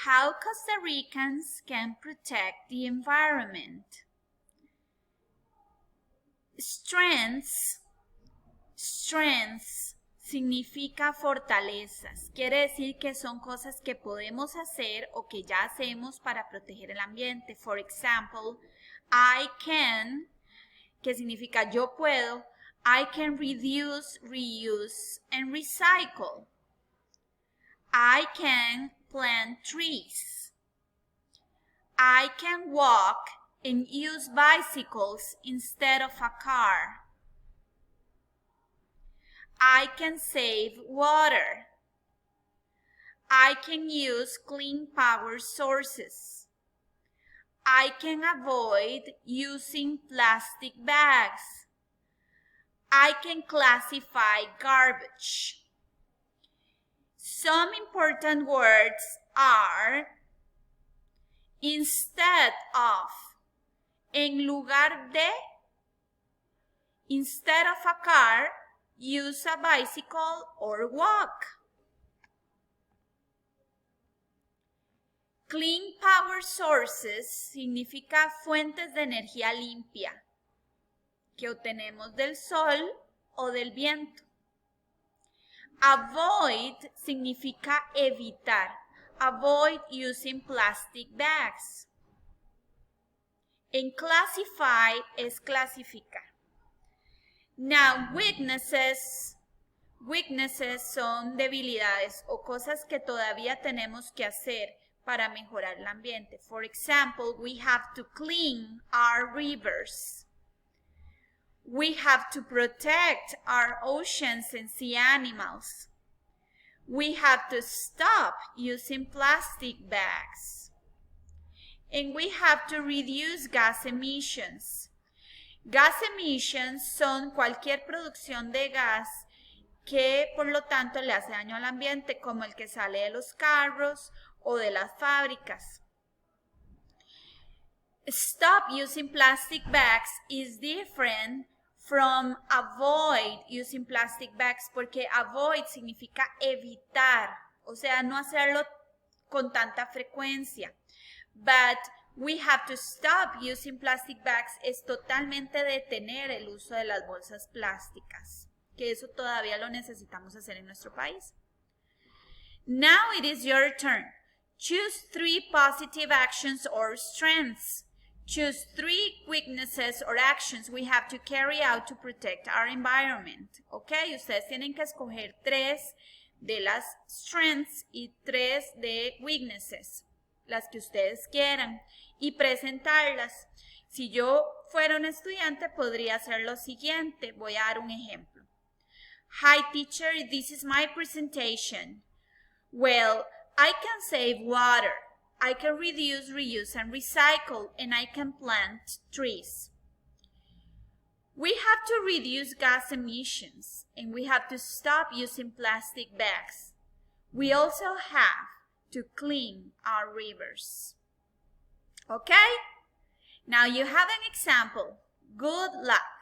How Costa Ricans can protect the environment. Strengths significa fortalezas. Quiere decir que son cosas que podemos hacer o que ya hacemos para proteger el ambiente. For example, I can, que significa yo puedo. I can reduce, reuse, and recycle. I can plant trees. I can walk and use bicycles instead of a car. I can save water. I can use clean power sources. I can avoid using plastic bags. I can classify garbage. Some important words are instead of, en lugar de, instead of a car, use a bicycle or walk. Clean power sources significa fuentes de energía limpia que obtenemos del sol o del viento. Avoid significa evitar. Avoid using plastic bags. En classify es clasificar. Now, weaknesses son debilidades o cosas que todavía tenemos que hacer para mejorar el ambiente. For example, we have to clean our rivers. We have to protect our oceans and sea animals. We have to stop using plastic bags. And we have to reduce gas emissions. Gas emissions son cualquier producción de gas que por lo tanto le hace daño al ambiente, como el que sale de los carros o de las fábricas. Stop using plastic bags is different from avoid using plastic bags, porque avoid significa evitar, o sea, no hacerlo con tanta frecuencia. But we have to stop using plastic bags es totalmente detener el uso de las bolsas plásticas, que eso todavía lo necesitamos hacer en nuestro país. Now it is your turn. Choose 3 positive actions or strengths. Choose 3 weaknesses or actions we have to carry out to protect our environment. Ok, ustedes tienen que escoger 3 de las strengths y 3 de weaknesses, las que ustedes quieran, y presentarlas. Si yo fuera un estudiante, podría hacer lo siguiente. Voy a dar un ejemplo. Hi teacher, this is my presentation. Well, I can save water. I can reduce, reuse, and recycle, and I can plant trees. We have to reduce gas emissions, and we have to stop using plastic bags. We also have to clean our rivers. Okay? Now you have an example. Good luck.